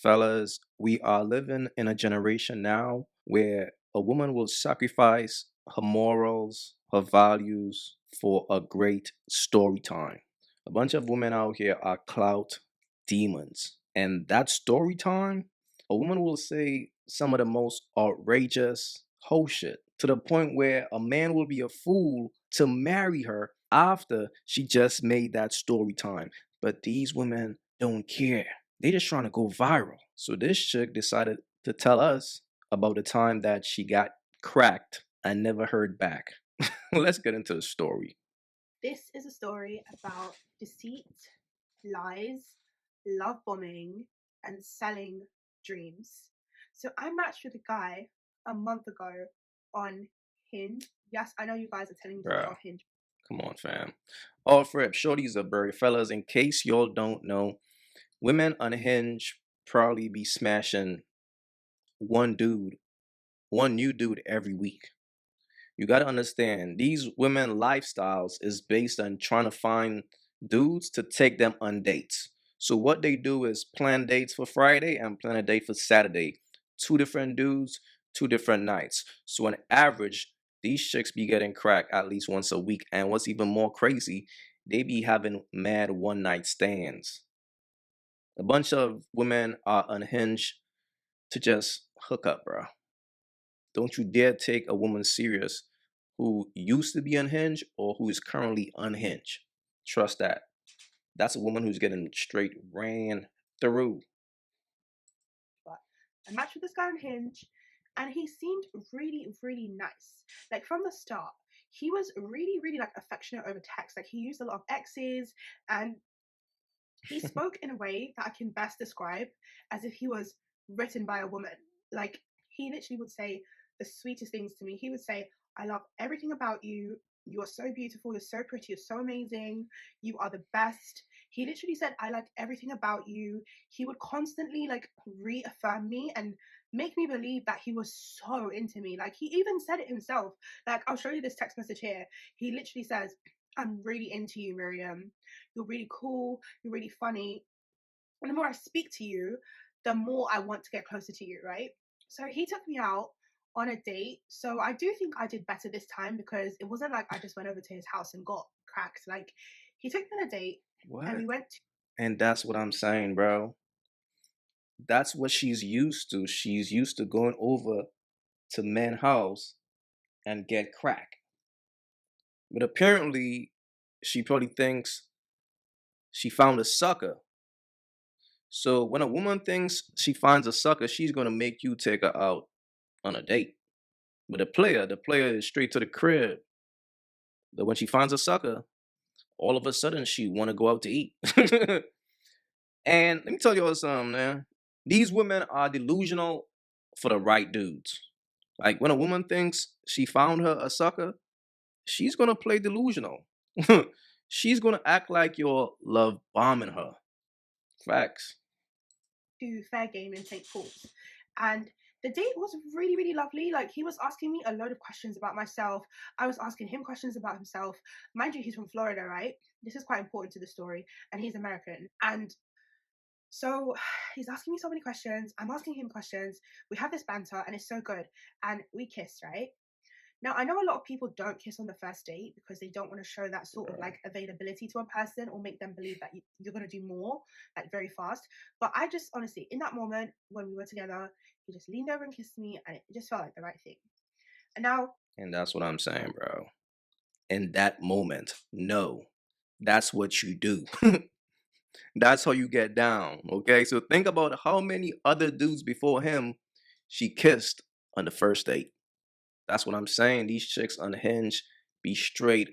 Fellas, we are living in a generation now where a woman will sacrifice her morals, her values for a great story time. A bunch of women out here are clout demons. And that story time, a woman will say some of the most outrageous whole shit to the point where a man will be a fool to marry her after she just made that story time. But these women don't care. They just trying to go viral. So this chick decided to tell us about the time that she got cracked and never heard back. Let's get into the story. This is a story about deceit, lies, love bombing, and selling dreams. So I matched with a guy a month ago on Hinge. Yes, I know you guys are telling me to get Bro, off Hinge. come on, fam. All Frip, shorties are bird. Fellas, in case y'all don't know, women unhinged probably be smashing one dude, one new dude every week. You got to understand, these women lifestyles is based on trying to find dudes to take them on dates. So what they do is plan dates for Friday and plan a date for Saturday. Two different dudes, two different nights. So on average, these chicks be getting cracked at least once a week. And what's even more crazy, they be having mad one night stands. A bunch of women are unhinged to just hook up, bro. Don't you dare take a woman serious who used to be unhinged or who is currently unhinged. Trust that. That's a woman who's getting straight ran through. But I matched with this guy on Hinge, and he seemed really, really nice. Like from the start, he was really, really like affectionate over text. Like he used a lot of X's, and he spoke in a way that I can best describe as if he was written by a woman. Like he literally would say the sweetest things to me. He would say, I love everything about you. You are so beautiful. You're so pretty. You're so amazing. You are the best. He literally said, I like everything about you. He would constantly like reaffirm me and make me believe that he was so into me. Like he even said it himself. Like, I'll show you this text message here. He literally says, I'm really into you, Miriam. You're really cool. You're really funny. And the more I speak to you, the more I want to get closer to you, right? So he took me out on a date. So I do think I did better this time because it wasn't like I just went over to his house and got cracked. Like he took me on a date and What? we went to, And that's what I'm saying, bro. That's what she's used to. She's used to going over to men's house and get crack. But apparently, she probably thinks she found a sucker. So when a woman thinks she finds a sucker, she's gonna make you take her out on a date. But the player is straight to the crib. But when she finds a sucker, all of a sudden she want to go out to eat. And let me tell you all something, man. These women are delusional for the right dudes. Like when a woman thinks she found her a sucker, she's gonna play delusional. She's gonna act like you're love bombing her. Facts. Fair Game in St. Paul's. And the date was really, really lovely. Like he was asking me a load of questions about myself. I was asking him questions about himself. Mind you, he's from Florida, right? This is quite important to the story. And he's American. And so he's asking me so many questions. I'm asking him questions. We have this banter and it's so good. And we kissed, right? Now, I know a lot of people don't kiss on the first date because they don't want to show that sort of like availability to a person or make them believe that you're going to do more like very fast. But I just honestly, in that moment when we were together, he just leaned over and kissed me and it just felt like the right thing. And now, And that's what I'm saying, bro. In that moment, no. That's what you do. That's how you get down. Okay. So think about how many other dudes before him she kissed on the first date. That's what I'm saying. These chicks unhinged, be straight,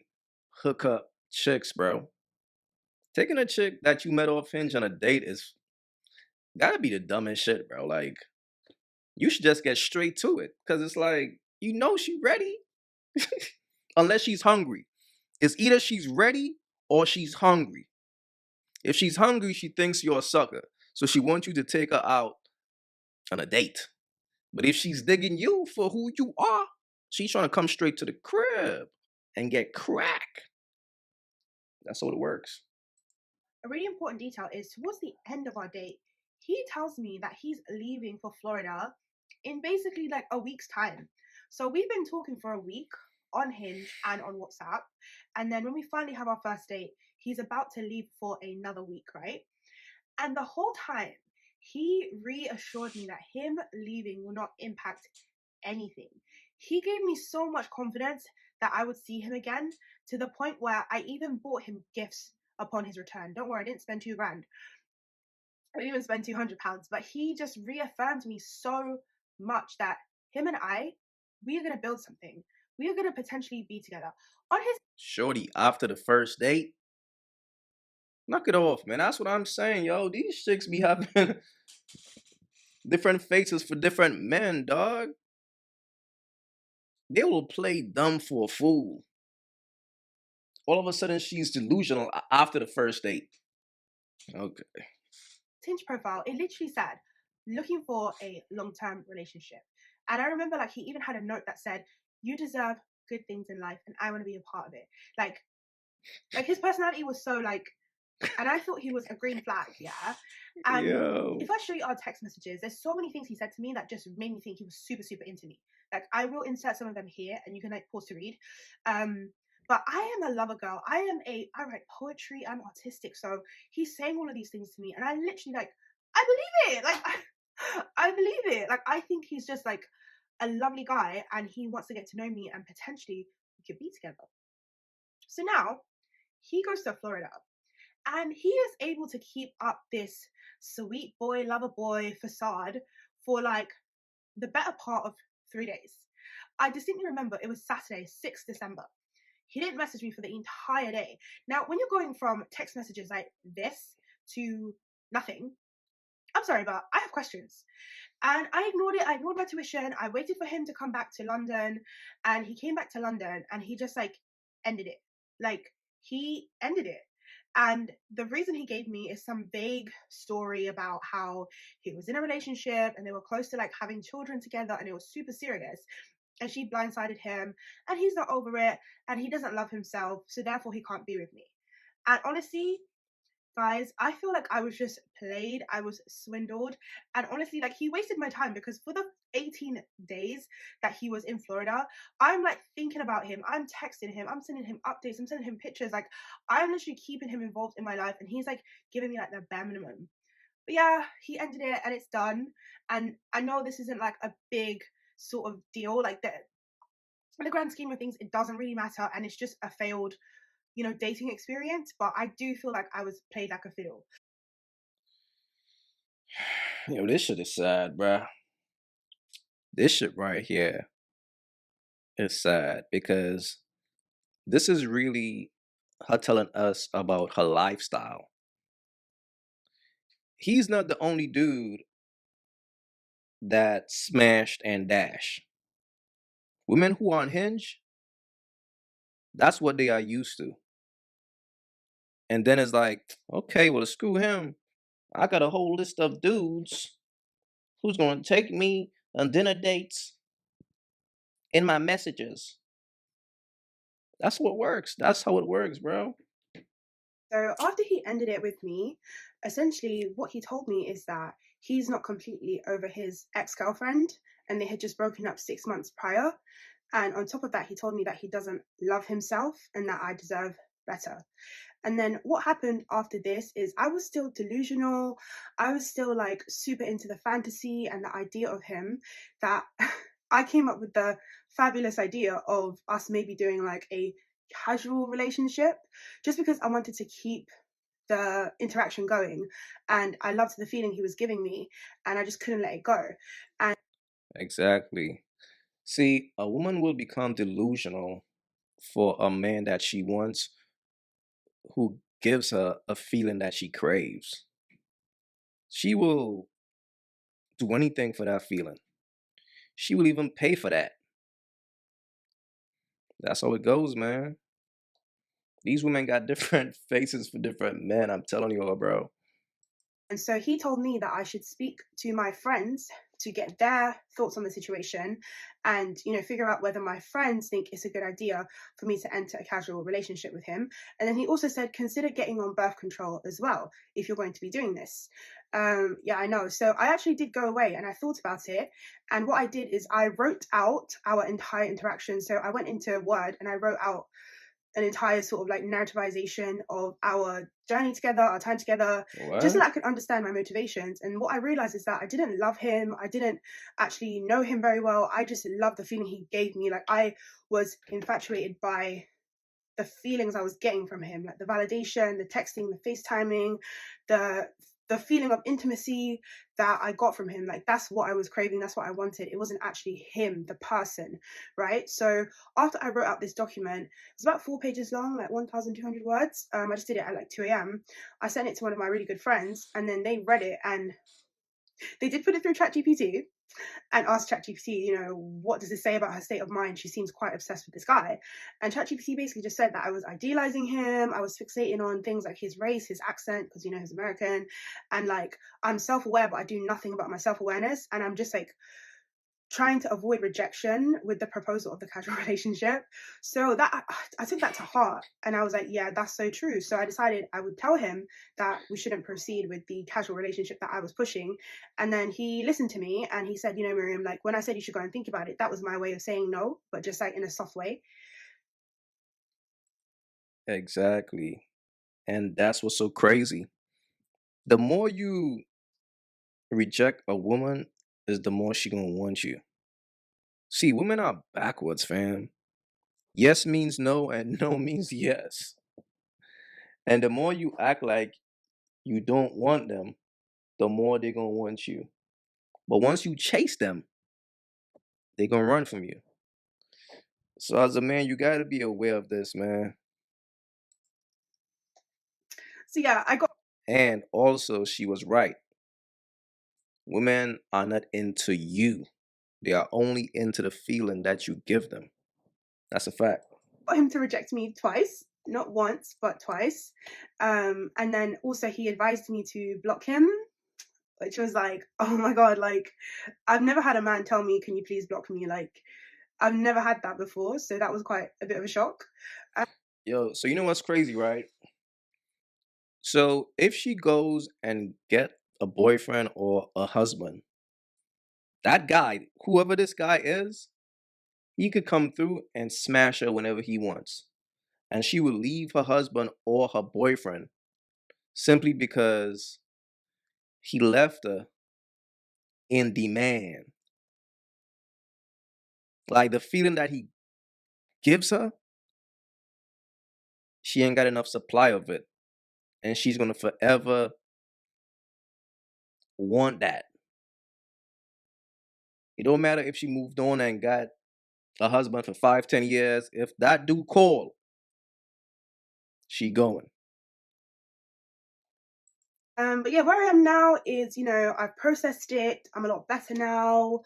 hook up chicks, bro. Taking a chick that you met off Hinge on a date is gotta be the dumbest shit, bro. Like, you should just get straight to it. Cause it's like, she ready. Unless she's hungry. It's either she's ready or she's hungry. If she's hungry, she thinks you're a sucker. So she wants you to take her out on a date. But if she's digging you for who you are, she's trying to come straight to the crib and get crack. That's how it works. a really important detail is towards the end of our date, he tells me that he's leaving for Florida in basically like a week's time. So we've been talking for a week on Hinge and on WhatsApp. And then when we finally have our first date, he's about to leave for another week, right? And the whole time, he reassured me that him leaving will not impact anything. He gave me so much confidence that I would see him again, to the point where I even bought him gifts upon his return. Don't worry, I didn't spend 2 grand. I didn't even spend £200, but he just reaffirmed me so much that him and we are going to build something. We are going to potentially be together. On his Shorty, after the first date, knock it off, man. That's what I'm saying, yo. These chicks be having different faces for different men, dog. They will play dumb for a fool. All of a sudden, she's delusional after the first date. Okay. Hinge profile, it literally said, looking for a long-term relationship. And I remember like he even had a note that said, you deserve good things in life and I want to be a part of it. Like his personality was so like, and I thought he was a green flag, yeah. And Yo. if I show you our text messages, there's so many things he said to me that just made me think he was super, super into me. Like I will insert some of them here and you can like pause to read. But I am a lover girl. I write poetry, I'm autistic. So he's saying all of these things to me and I literally like, I believe it. Like I believe it. Like I think he's just like a lovely guy and he wants to get to know me and potentially we could be together. So now he goes to Florida and he is able to keep up this sweet boy, lover boy facade for like the better part of 3 days. I distinctly remember it was Saturday, 6th December. He didn't message me for the entire day. Now, when you're going from text messages like this to nothing, I'm sorry, but I have questions. And I ignored it. I ignored my tuition. I waited for him to come back to London. And he came back to London and he just like ended it. Like he ended it. And the reason he gave me is some vague story about how he was in a relationship and they were close to like having children together and it was super serious. And she blindsided him and he's not over it and he doesn't love himself. So therefore he can't be with me. And honestly, guys, I feel like I was just played. I was swindled. And honestly, like he wasted my time because for the 18 days that he was in Florida, I'm like thinking about him. I'm texting him. I'm sending him updates. I'm sending him pictures. Like I'm literally keeping him involved in my life. And he's like giving me like the bare minimum. But yeah, he ended it and it's done. And I know this isn't like a big sort of deal. Like that in the grand scheme of things, it doesn't really matter. And it's just a failed dating experience, but I do feel like I was played like a fiddle. Yo, this shit is sad, bruh. This shit right here is sad because this is really her telling us about her lifestyle. He's not the only dude that smashed and dashed. Women who are on Hinge, that's what they are used to. And then it's like, okay, well, screw him. I got a whole list of dudes who's going to take me on dinner dates in my messages. That's what works. That's how it works, bro. So after he ended it with me, essentially what he told me is that he's not completely over his ex-girlfriend and they had just broken up 6 months prior. And on top of that, he told me that he doesn't love himself and that I deserve better. And then what happened after this is I was still delusional. I was still like super into the fantasy and the idea of him, that I came up with the fabulous idea of us maybe doing like a casual relationship, just because I wanted to keep the interaction going and I loved the feeling he was giving me and I just couldn't let it go. And Exactly. See, a woman will become delusional for a man that she wants, who gives her a feeling that she craves. She will do anything for that feeling. She will even pay for that. That's how it goes, man. These women got different faces for different men. I'm telling you, bro. And so he told me that I should speak to my friends to get their thoughts on the situation and, figure out whether my friends think it's a good idea for me to enter a casual relationship with him. And then he also said, consider getting on birth control as well if you're going to be doing this. Yeah, I know. So I actually did go away and I thought about it. And what I did is I wrote out our entire interaction. So I went into Word and I wrote out an entire sort of like narrativization of our journey together, our time together, just so What? that I could understand my motivations. And what I realized is that I didn't love him. I didn't actually know him very well. I just loved the feeling he gave me. Like I was infatuated by the feelings I was getting from him, like the validation, the texting, the FaceTiming, the the feeling of intimacy that I got from him. Like that's what I was craving, that's what I wanted. It wasn't actually him, the person, right? So after I wrote out this document, it's about 4 pages long, like 1,200 words. I just did it at like 2 a.m. I sent it to one of my really good friends, and then they read it, and they did put it through ChatGPT and asked ChatGPT, what does this say about her state of mind? She seems quite obsessed with this guy. And ChatGPT basically just said that I was idealizing him. I was fixating on things like his race, his accent, because, he's American. And like, I'm self aware, but I do nothing about my self awareness. And I'm just like, trying to avoid rejection with the proposal of the casual relationship. So that I took that to heart, and I was like, yeah, that's so true. So I decided I would tell him that we shouldn't proceed with the casual relationship that I was pushing. And then he listened to me and he said, Miriam, like when I said you should go and think about it, that was my way of saying no, but just like in a soft way. Exactly. And that's what's so crazy. The more you reject a woman, is the more she gonna want you. See, women are backwards, fam. Yes means no, and no means yes. And the more you act like you don't want them, the more they're gonna want you. But once you chase them, they're gonna run from you. So as a man, you gotta be aware of this, man. So yeah, I got And also, she was right. Women are not into you. They are only into the feeling that you give them. That's a fact. him to reject me twice, not once, but twice. And then also he advised me to block him, which was like, oh my god, like I've never had a man tell me, can you please block me? Like I've never had that before, so that was quite a bit of a shock. Yo, so you know what's crazy, right? So if she goes and get a boyfriend or a husband, that guy, whoever this guy is, he could come through and smash her whenever he wants. And she would leave her husband or her boyfriend simply because he left her in demand. Like the feeling that he gives her, she ain't got enough supply of it. And she's gonna forever want that. It don't matter if she moved on and got a husband for 5, 10 years. If that dude call, she going. But yeah, where I am now is, I've processed it. I'm a lot better now.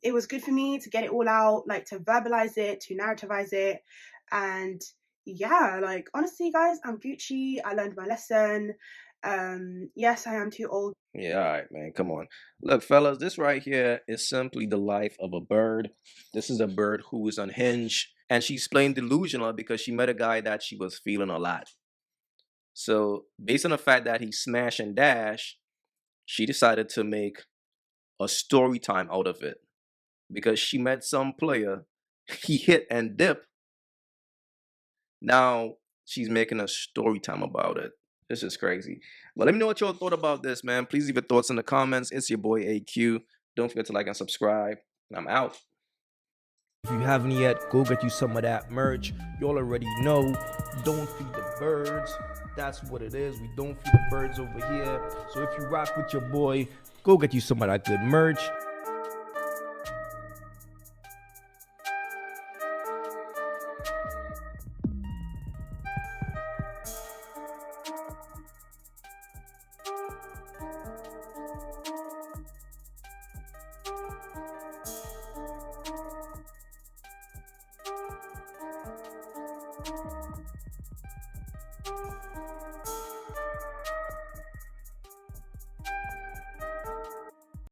It was good for me to get it all out, like to verbalize it, to narrativize it. And yeah, like honestly, guys, I'm Gucci. I learned my lesson. Yes, I am too old. Yeah, all right, man. Come on. Look, fellas, this right here is simply the life of a bird. This is a bird who is unhinged. And she's playing delusional because she met a guy that she was feeling a lot. So, based on the fact that he smash and dash, she decided to make a story time out of it. Because she met some player, he hit and dip. Now she's making a story time about it. This is crazy. But let me know what y'all thought about this, man. Please leave your thoughts in the comments. It's your boy AyeQ. Don't forget to like and subscribe. And I'm out. If you haven't yet, go get you some of that merch. Y'all already know. Don't feed the birds. That's what it is. We don't feed the birds over here. So if you rock with your boy, go get you some of that good merch.